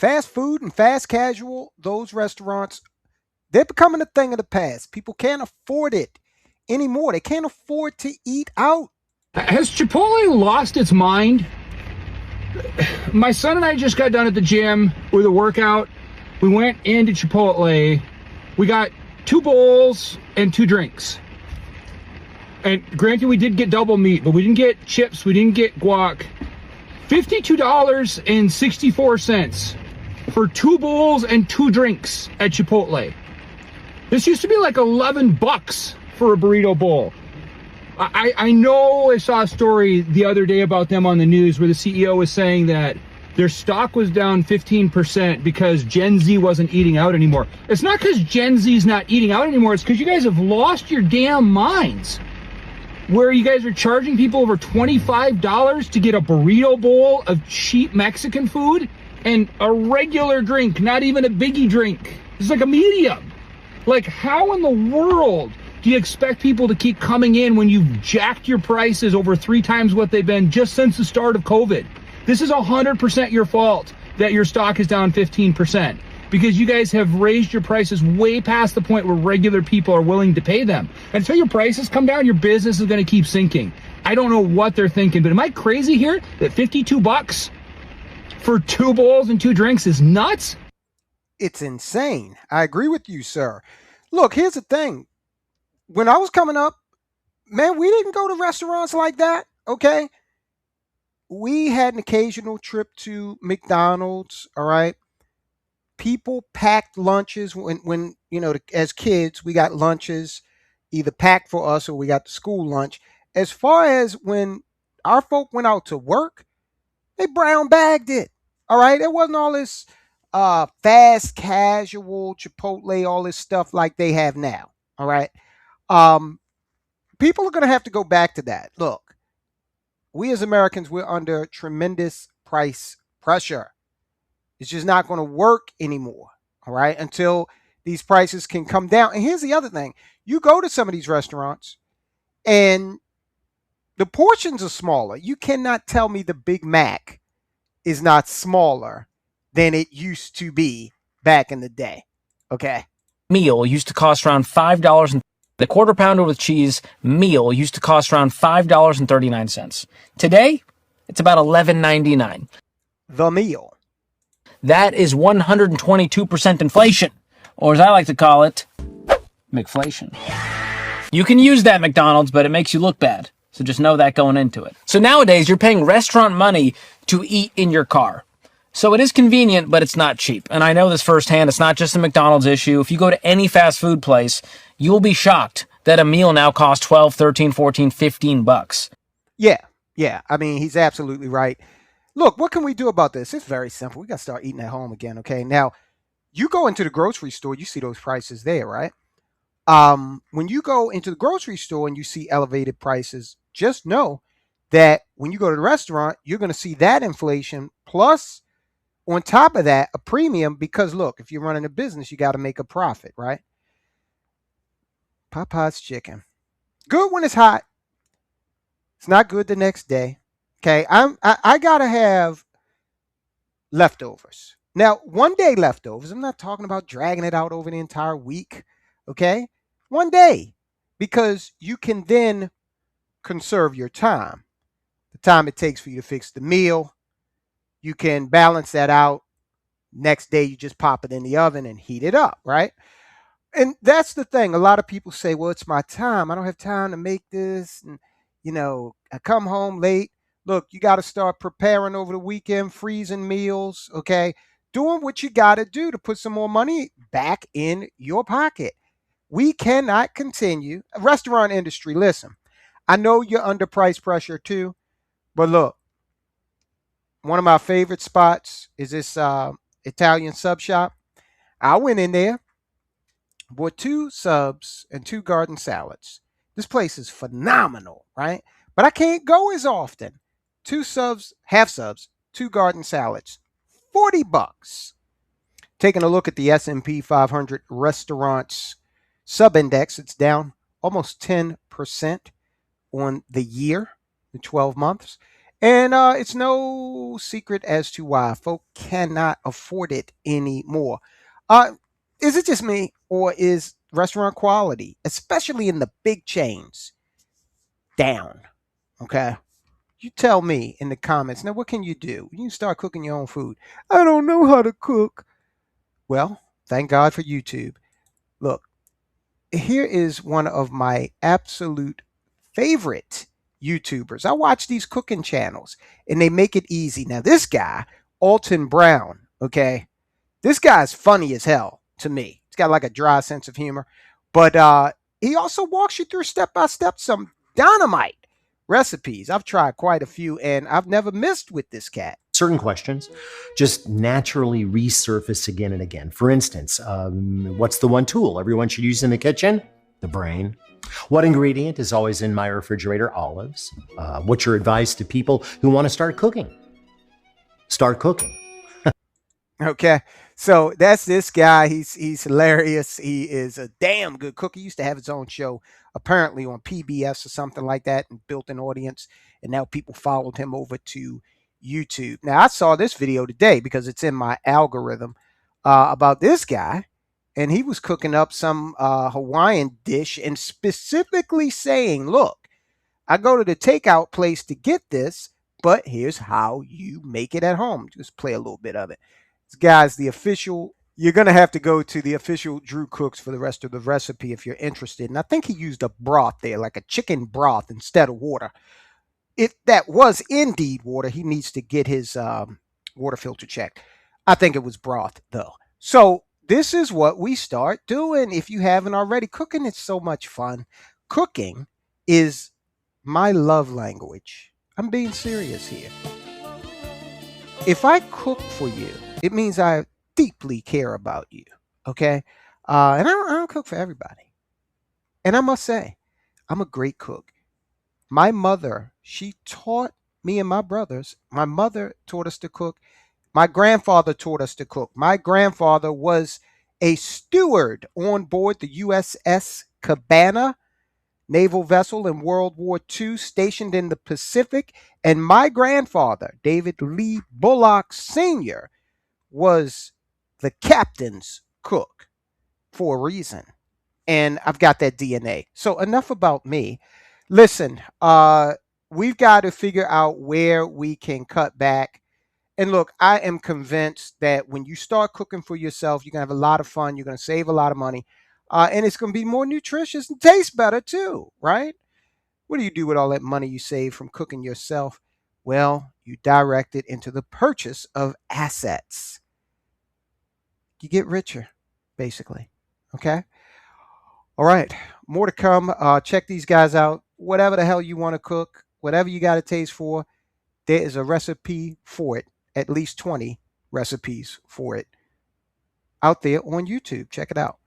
fast food and fast casual, those restaurants, they're becoming a thing of the past. People can't afford it anymore. They can't afford to eat out. Has Chipotle lost its mind? My son and I just got done at the gym with a workout. We went into Chipotle. We got 2 bowls and 2 drinks. And granted, we did get double meat, but we didn't get chips. We didn't get guac. $52.64 for 2 bowls and 2 drinks at Chipotle. This used to be like $11 for a burrito bowl. I know I saw a story the other day about them on the news where the CEO was saying that their stock was down 15% because Gen Z wasn't eating out anymore. It's not because Gen Z's not eating out anymore. It's because you guys have lost your damn minds. Where you guys are charging people over $25 to get a burrito bowl of cheap Mexican food and a regular drink, not even a biggie drink. It's like a medium. Like, how in the world do you expect people to keep coming in when you've jacked your prices over 3 times what they've been just since the start of COVID? This is 100% your fault that your stock is down 15% because you guys have raised your prices way past the point where regular people are willing to pay them. And until your prices come down, your business is going to keep sinking. I don't know what they're thinking, but am I crazy here that $52 for 2 bowls and 2 drinks is nuts? It's insane. I agree with you, sir. Look, here's the thing. When I was coming up, man, we didn't go to restaurants like that, okay? We had an occasional trip to McDonald's, all right? People packed lunches when as kids, we got lunches either packed for us or we got the school lunch. As far as when our folk went out to work, they brown bagged it, all right? It wasn't all this fast casual Chipotle, all this stuff like they have now, all right? Um, People are going to have to go back to that. Look, we as Americans, we're under tremendous price pressure. It's just not going to work anymore. All right. Until these prices can come down. And here's the other thing, you go to some of these restaurants and the portions are smaller. You cannot tell me the Big Mac is not smaller than it used to be back in the day. Okay. Meal used to cost around $5. And the quarter pounder with cheese meal used to cost around $5.39. Today, it's about $11.99. The meal. That is 122% inflation, or as I like to call it, McFlation. You can use that, McDonald's, but it makes you look bad. So just know that going into it. So nowadays, you're paying restaurant money to eat in your car. So it is convenient, but it's not cheap. And I know this firsthand. It's not just a McDonald's issue. If you go to any fast food place, you'll be shocked that a meal now costs $12, $13, $14, $15. Yeah. I mean, he's absolutely right. Look, what can we do about this? It's very simple. We got to start eating at home again, okay? Now, you go into the grocery store, you see those prices there, right? When you go into the grocery store and you see elevated prices, just know that when you go to the restaurant, you're going to see that inflation plus on top of that, a premium because look, if you're running a business, you got to make a profit, right? Popeye's chicken. Good when it's hot. It's not good the next day. Okay, I gotta have leftovers. Now, 1 day leftovers. I'm not talking about dragging it out over the entire week. Okay, 1 day, because you can then conserve your time. The time it takes for you to fix the meal, you can balance that out. Next day, you just pop it in the oven and heat it up, right? And that's the thing. A lot of people say, well, it's my time. I don't have time to make this. And, I come home late. Look, you got to start preparing over the weekend, freezing meals, okay? Doing what you got to do to put some more money back in your pocket. We cannot continue. Restaurant industry, listen, I know you're under price pressure too, but look, one of my favorite spots is this Italian sub shop. I went in there, bought 2 subs and 2 garden salads. This place is phenomenal, right? But I can't go as often. 2 subs, half subs, 2 garden salads, $40. Taking a look at the S&P 500 restaurants sub-index, it's down almost 10% on the year, the 12 months. And it's no secret as to why folk cannot afford it anymore. Uh, is it just me, or is restaurant quality, especially in the big chains, down? Okay. You tell me in the comments. Now, what can you do? You can start cooking your own food. I don't know how to cook. Well, thank God for YouTube. Look, here is one of my absolute favorite YouTubers. I watch these cooking channels and they make it easy. Now, this guy, Alton Brown, okay, this guy's funny as hell to me. He's got like a dry sense of humor, but he also walks you through step by step some dynamite recipes. I've tried quite a few and I've never missed with this cat. Certain questions just naturally resurface again and again. For instance, what's the one tool everyone should use in the kitchen? The brain. What ingredient is always in my refrigerator? Olives. What's your advice to people who want to start cooking? Start cooking. Okay. So that's this guy. He's hilarious. He is a damn good cook. He used to have his own show, apparently on PBS or something like that, and built an audience. And now people followed him over to YouTube. Now I saw this video today because it's in my algorithm about this guy, and he was cooking up some Hawaiian dish and specifically saying, "Look, I go to the takeout place to get this, but here's how you make it at home." Just play a little bit of it. This guy's the official. You're going to have to go to the official Drew Cooks for the rest of the recipe if you're interested. And I think he used a broth there, like a chicken broth instead of water. If that was indeed water, he needs to get his water filter checked. I think it was broth, though. So this is what we start doing if you haven't already. Cooking is so much fun. Cooking is my love language. I'm being serious here. If I cook for you, it means I deeply care about you. Okay. And I don't cook for everybody. And I must say, I'm a great cook. My mother, she taught me and my brothers. My mother taught us to cook. My grandfather taught us to cook. My grandfather was a steward on board the USS Cabana naval vessel in World War II, stationed in the Pacific. And my grandfather, David Lee Bullock Sr., was the captain's cook for a reason. And I've got that DNA. So enough about me. Listen, we've got to figure out where we can cut back. And look, I am convinced that when you start cooking for yourself, you're going to have a lot of fun. You're going to save a lot of money. And it's going to be more nutritious and taste better too, right? What do you do with all that money you save from cooking yourself? Well, you direct it into the purchase of assets. You get richer, basically. Okay? All right. More to come. Check these guys out. Whatever the hell you want to cook, whatever you got a taste for, there is a recipe for it. At least 20 recipes for it out there on YouTube. Check it out.